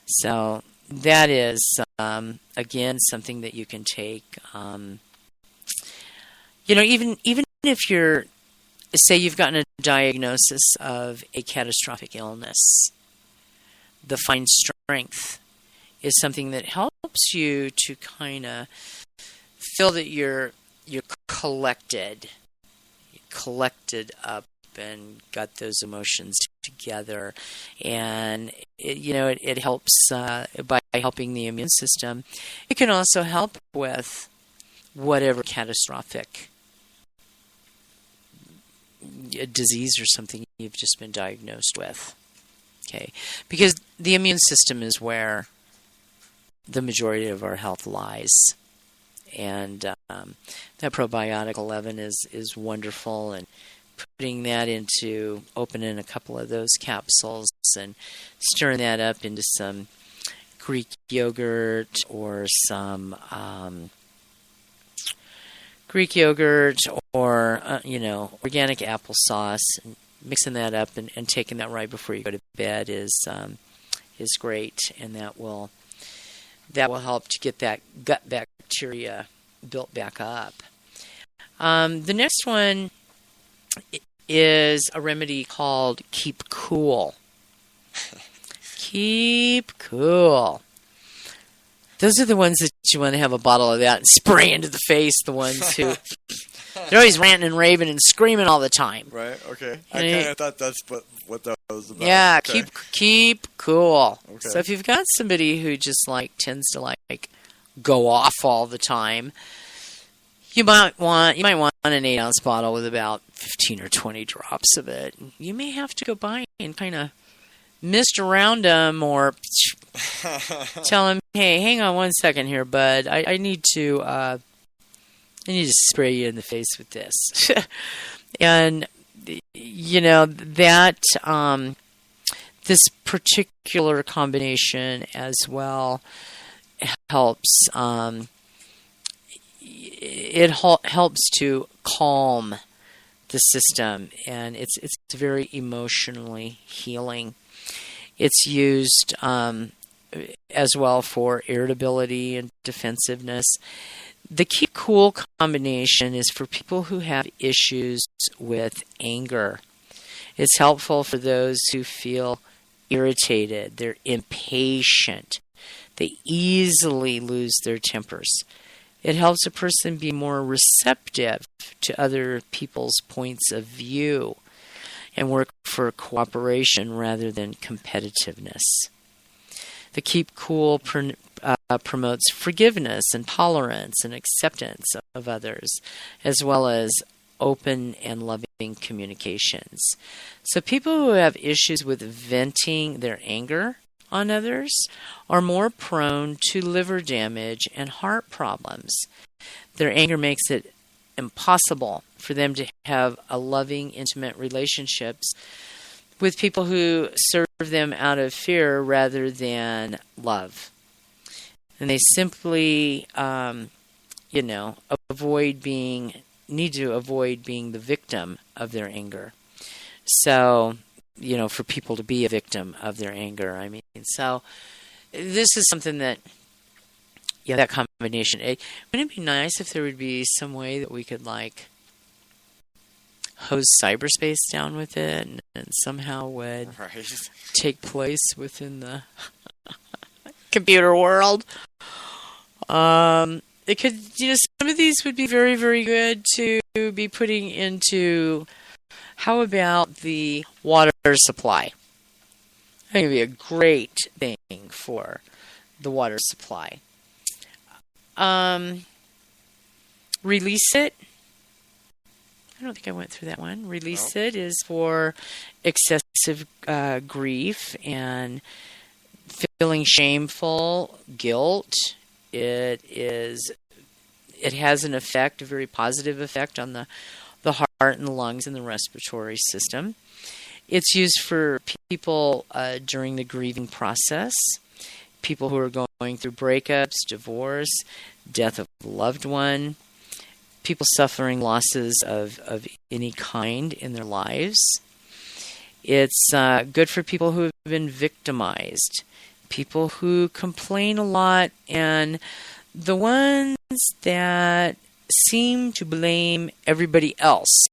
So that is, again, something that you can take. Even if you're, say you've gotten a diagnosis of a catastrophic illness, the fine strength is something that helps you to kind of feel that you're collected up and got those emotions together. And it helps by helping the immune system. It can also help with whatever catastrophic disease or something you've just been diagnosed with. Okay, because the immune system is where the majority of our health lies. And that probiotic 11 is wonderful, and putting that into, opening a couple of those capsules and stirring that up into some Greek yogurt or some organic applesauce, and mixing that up and taking that right before you go to bed is great, and that will help to get that gut bacteria built back up. The next one is a remedy called Keep Cool. Keep Cool. Those are the ones that you want to have a bottle of that and spray into the face, the ones who they're always ranting and raving and screaming all the time. Right, okay. I kind of thought that's what that was about. Yeah, okay. keep cool. Okay. So if you've got somebody who just tends to go off all the time, you might want an 8-ounce bottle with about 15 or 20 drops of it. You may have to go by and kind of mist around them or tell them, hey, hang on one second here, bud. I need to spray you in the face with this. And that this particular combination as well helps. It helps to calm the system, and it's very emotionally healing. It's used as well for irritability and defensiveness. The Keep Cool combination is for people who have issues with anger. It's helpful for those who feel irritated, they're impatient, they easily lose their tempers. It helps a person be more receptive to other people's points of view and work for cooperation rather than competitiveness. The Keep Cool promotes forgiveness and tolerance and acceptance of others, as well as open and loving communications. So people who have issues with venting their anger on others are more prone to liver damage and heart problems. Their anger makes it impossible for them to have a loving, intimate relationships with people who serve them out of fear rather than love. And they simply, need to avoid being the victim of their anger. So, for people to be a victim of their anger, so this is something that, that combination. Wouldn't it be nice if there would be some way that we could hose cyberspace down with it and somehow would take place within the computer world? it could, some of these would be very, very good to be putting into, how about the water supply? I think it would be a great thing for the water supply. Release It. I don't think I went through that one. Release It is for excessive grief and feeling shameful, guilt. It has an effect, a very positive effect on the heart and the lungs and the respiratory system. It's used for people during the grieving process, people who are going through breakups, divorce, death of a loved one, people suffering losses of any kind in their lives. It's good for people who have been victimized, people who complain a lot, and the ones that seem to blame everybody else.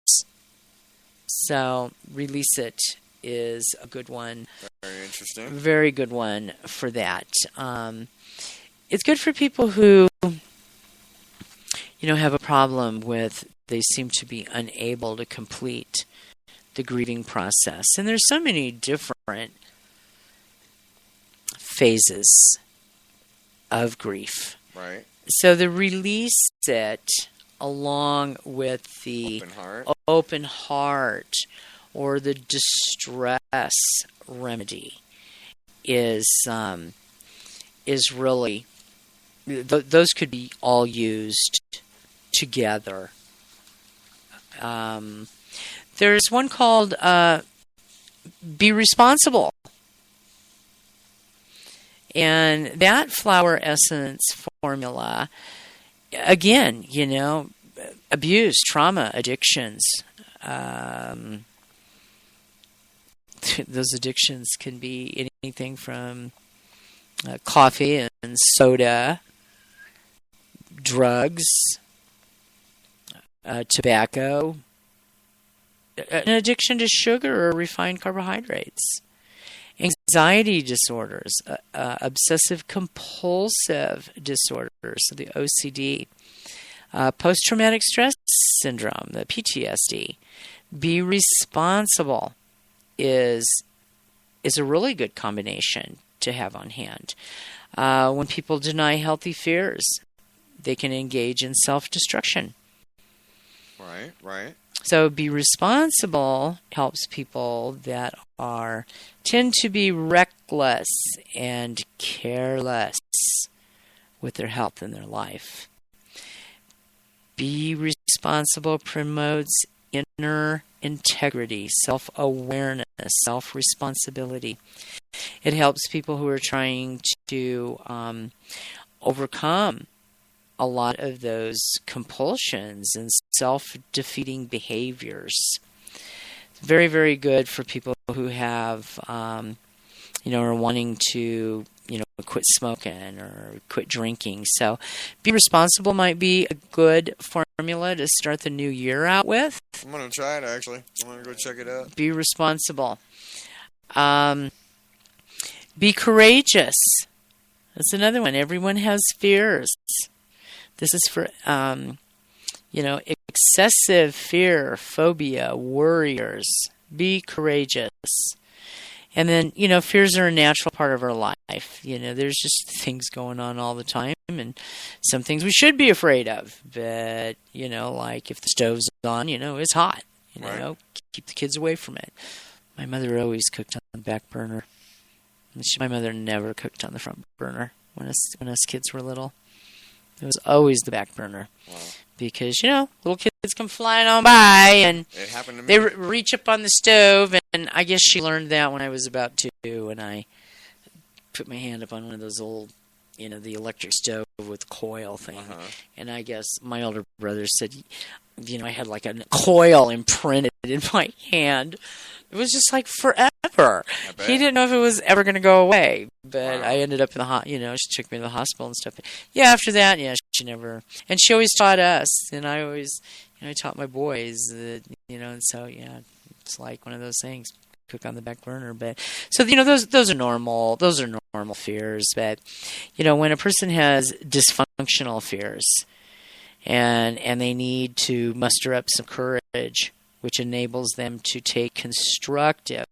So, Release It is a good one. Very interesting. Very good one for that. It's good for people who, have a problem with, they seem to be unable to complete the grieving process. And there's so many different phases of grief. Right. So the Release It, along with the open heart or the distress remedy, is really, those could be all used together. There's one called Be Responsible. And that flower essence formula, again, abuse, trauma, addictions. Those addictions can be anything from coffee and soda, drugs, tobacco, an addiction to sugar or refined carbohydrates, anxiety disorders, obsessive compulsive disorders, the OCD, post-traumatic stress syndrome, the PTSD. Be Responsible is a really good combination to have on hand. When people deny healthy fears, they can engage in self-destruction. Right. So Be Responsible helps people that tend to be reckless and careless with their health and their life. Be Responsible promotes inner integrity, self-awareness, self-responsibility. It helps people who are trying to overcome a lot of those compulsions and self-defeating behaviors. It's very, very good for people who have, are wanting to, quit smoking or quit drinking. So Be Responsible might be a good formula to start the new year out with. I'm going to try it, actually. I'm going to go check it out. Be Responsible. Be Courageous. That's another one. Everyone has fears. This is for, excessive fear, phobia, worriers. Be courageous. And then, fears are a natural part of our life. There's just things going on all the time, and some things we should be afraid of. But, like if the stove's on, it's hot. Right. Keep the kids away from it. My mother always cooked on the back burner. My mother never cooked on the front burner when us kids were little. It was always the back burner. Wow. Because, little kids come flying on by, and it happened to me. They reach up on the stove, and I guess she learned that when I was about 2, and I put my hand up on one of those old, the electric stove with coil thing. Uh-huh. And I guess my older brother said, I had like a coil imprinted in my hand. It was just like forever. He didn't know if it was ever going to go away. But wow. I ended up in the she took me to the hospital and stuff. Yeah, after that, she never. And she always taught us. And I always, I taught my boys that, and so, it's like one of those things. Cook on the back burner. But so, those are normal. Those are normal fears. But, when a person has dysfunction functional fears. And they need to muster up some courage, which enables them to take constructive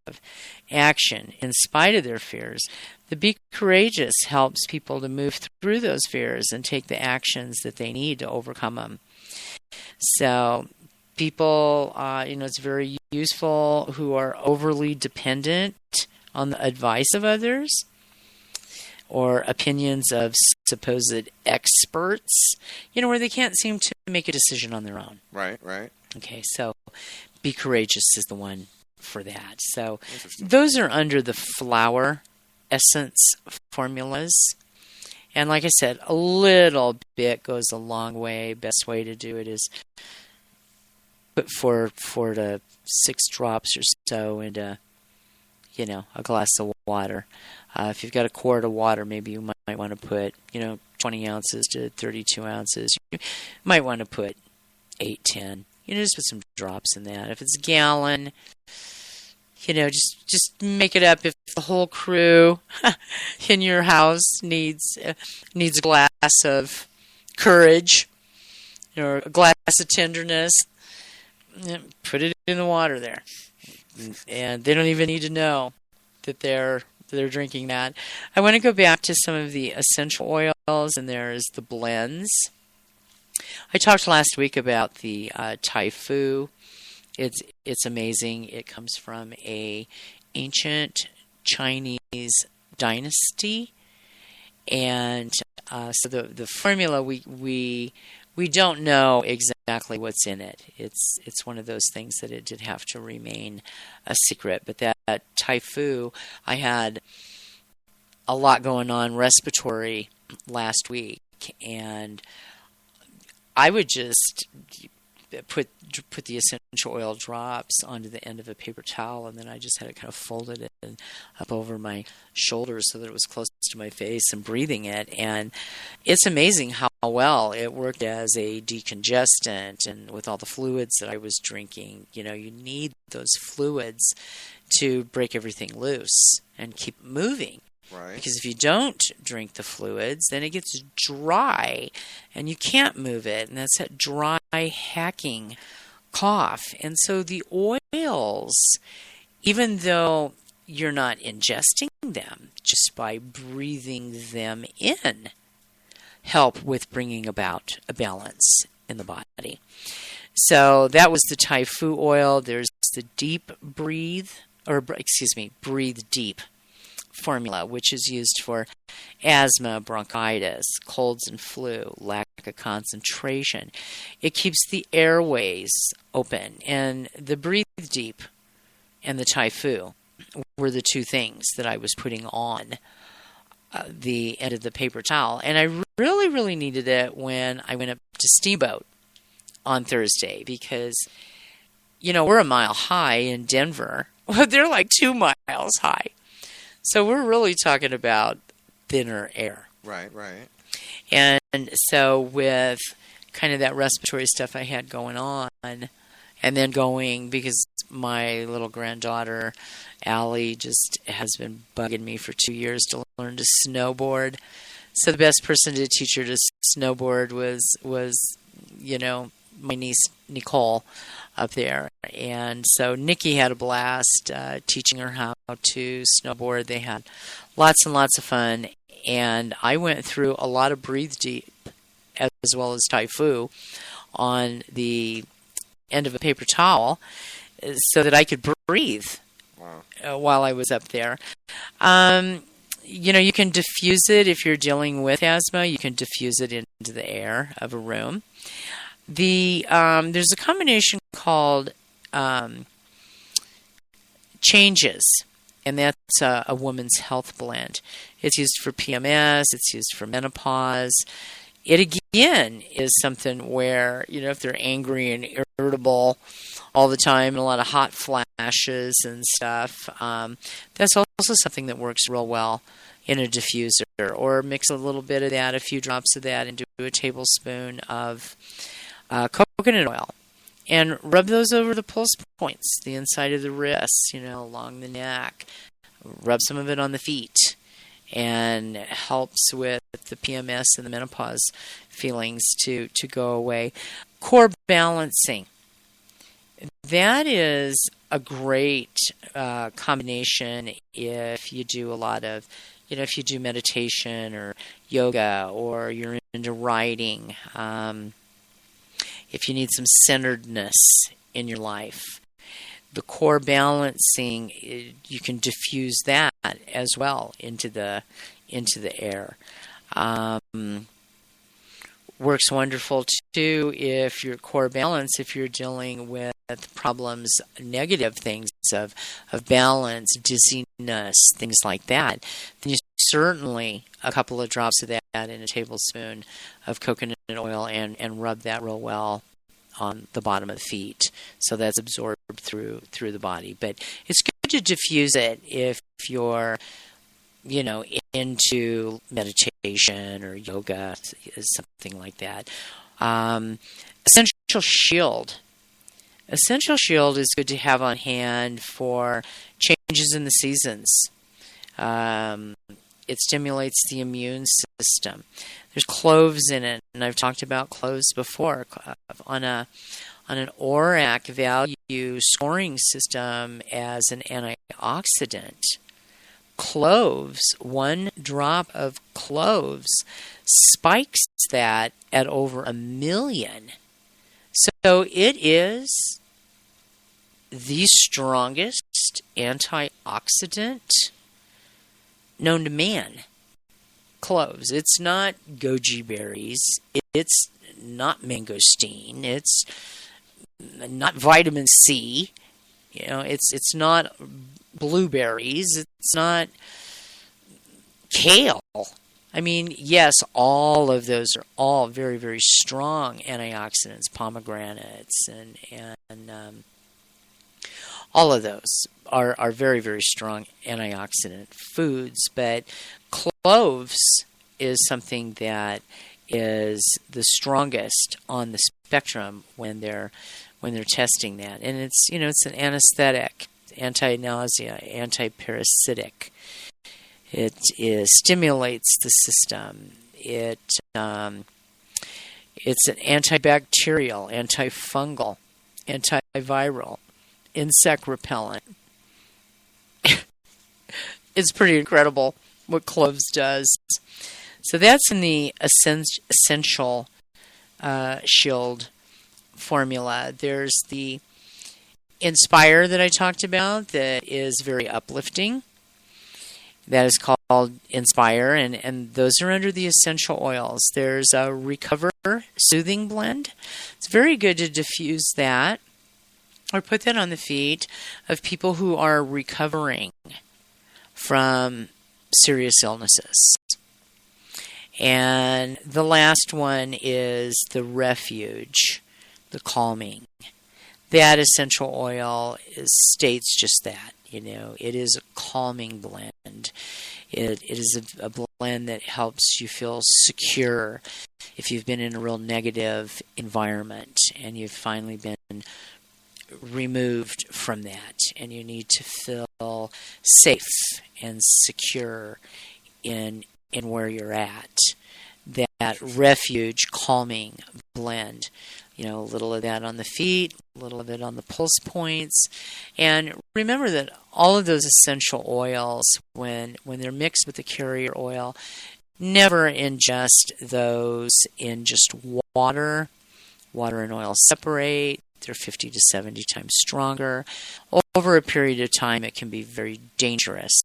action in spite of their fears. The Be Courageous helps people to move through those fears and take the actions that they need to overcome them. So people, it's very useful who are overly dependent on the advice of others or opinions of supposed experts, where they can't seem to make a decision on their own. Right. Okay, so Be Courageous is the one for that. So those are under the flower essence formulas. And like I said, a little bit goes a long way. Best way to do it is put 4 to 6 drops or so into, a glass of water. If you've got a quart of water, maybe you might want to put, 20 ounces to 32 ounces. You might want to put 8, 10. Just put some drops in that. If it's a gallon, just make it up. If the whole crew in your house needs a glass of courage or a glass of tenderness, put it in the water there. And they don't even need to know that they're drinking that. I want to go back to some of the essential oils, and there's the blends. I talked last week about the Tai Fu. It's amazing. It comes from a ancient Chinese dynasty, and so the formula we don't know exactly what's in it. It's one of those things that it did have to remain a secret. But that Tai Fu, I had a lot going on respiratory last week, and I would just put the essential oil drops onto the end of a paper towel, and then I just had it kind of folded it up over my shoulders so that it was close to my face and breathing it. And it's amazing how well it worked as a decongestant, and with all the fluids that I was drinking, you need those fluids to break everything loose and keep moving. Right. Because if you don't drink the fluids, then it gets dry and you can't move it. And that's that dry hacking cough. And so the oils, even though you're not ingesting them, just by breathing them in, help with bringing about a balance in the body. So that was the Tai Fu oil. There's the Breathe Deep formula, which is used for asthma, bronchitis, colds and flu, lack of concentration. It keeps the airways open. And the Breathe Deep and the Tai Fu were the two things that I was putting on the end of the paper towel. And I really, really needed it when I went up to Steamboat on Thursday because, we're a mile high in Denver. They're like 2 miles high. So we're really talking about thinner air. Right. And so with kind of that respiratory stuff I had going on, and then going, because my little granddaughter, Allie, just has been bugging me for 2 years to learn to snowboard. So the best person to teach her to snowboard was my niece, Nicole, up there. And so Nikki had a blast teaching her how to snowboard. They had lots and lots of fun. And I went through a lot of Breathe Deep as well as Tai Fu on the end of a paper towel so that I could breathe while I was up there. You can diffuse it if you're dealing with asthma. You can diffuse it into the air of a room. There's a combination called Changes, and that's a woman's health blend. It's used for PMS. It's used for menopause. It, again, is something where, if they're angry and irritable all the time and a lot of hot flashes and stuff, that's also something that works real well in a diffuser. Or mix a little bit of that, a few drops of that, into a tablespoon of coconut oil. And rub those over the pulse points, the inside of the wrists, along the neck. Rub some of it on the feet. and helps with the PMS and the menopause feelings to go away. Core balancing. That is a great combination if you do a lot of, if you do meditation or yoga, or you're into writing, if you need some centeredness in your life. The core balancing, you can diffuse that as well into the air. Works wonderful too if your core balance, if you're dealing with problems, negative things of balance, dizziness, things like that. Then you certainly a couple of drops of that in a tablespoon of coconut oil and rub that real well on the bottom of the feet, so that's absorbed through the body. But it's good to diffuse it if you're, into meditation or yoga, something like that. Essential Shield. Essential Shield is good to have on hand for changes in the seasons. It stimulates the immune system. There's cloves in it, and I've talked about cloves before. On an ORAC value scoring system as an antioxidant, cloves, 1 drop of cloves spikes that at over 1 million. So it is the strongest antioxidant known to man. Cloves. It's not goji berries. It's not mangosteen. It's not vitamin C. It's not blueberries. It's not kale. I mean, yes, all of those are all very, very strong antioxidants, pomegranates, and all of those are very, very strong antioxidant foods. But cloves is something that is the strongest on the spectrum when they're testing that, and it's an anesthetic, anti-nausea, anti-parasitic. It stimulates the system. It's an antibacterial, antifungal, antiviral, insect repellent. It's pretty incredible what cloves does. So that's in the Essential Shield formula. There's the Inspire that I talked about that is very uplifting. That is called Inspire, and those are under the essential oils. There's a Recover Soothing Blend. It's very good to diffuse that or put that on the feet of people who are recovering from serious illnesses. And the last one is the Refuge, the Calming. That essential oil states just that. It is a calming blend. It is a blend that helps you feel secure if you've been in a real negative environment and you've finally been removed from that, and you need to feel safe and secure in where you're at. That Refuge calming blend. A little of that on the feet, a little of it on the pulse points. And remember that all of those essential oils, when they're mixed with the carrier oil, never ingest those in just water. Water and oil separate. They're 50 to 70 times stronger. Over a period of time, it can be very dangerous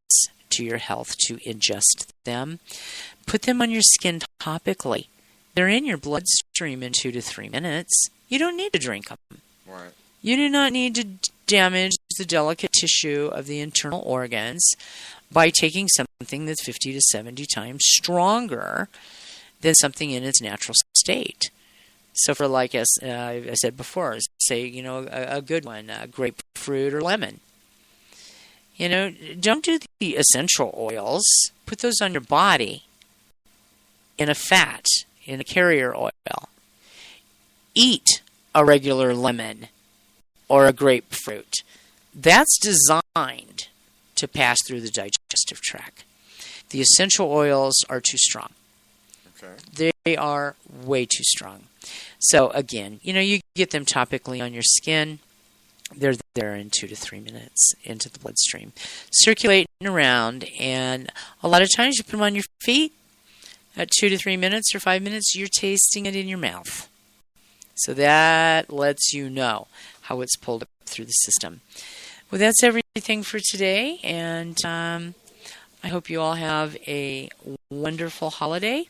to your health to ingest them. Put them on your skin topically. They're in your bloodstream in 2 to 3 minutes. You don't need to drink them. Right. You do not need to damage the delicate tissue of the internal organs by taking something that's 50 to 70 times stronger than something in its natural state. So for as I said before, say, a good one, grapefruit or lemon. Don't do the essential oils. Put those on your body in a fat, in a carrier oil. Eat a regular lemon or a grapefruit. That's designed to pass through the digestive tract. The essential oils are too strong. Okay. They are way too strong. So again, you get them topically on your skin. They're there in 2 to 3 minutes into the bloodstream, circulating around, and a lot of times you put them on your feet. At 2 to 3 minutes or 5 minutes, you're tasting it in your mouth. So that lets you know how it's pulled up through the system. Well, that's everything for today, and I hope you all have a wonderful holiday.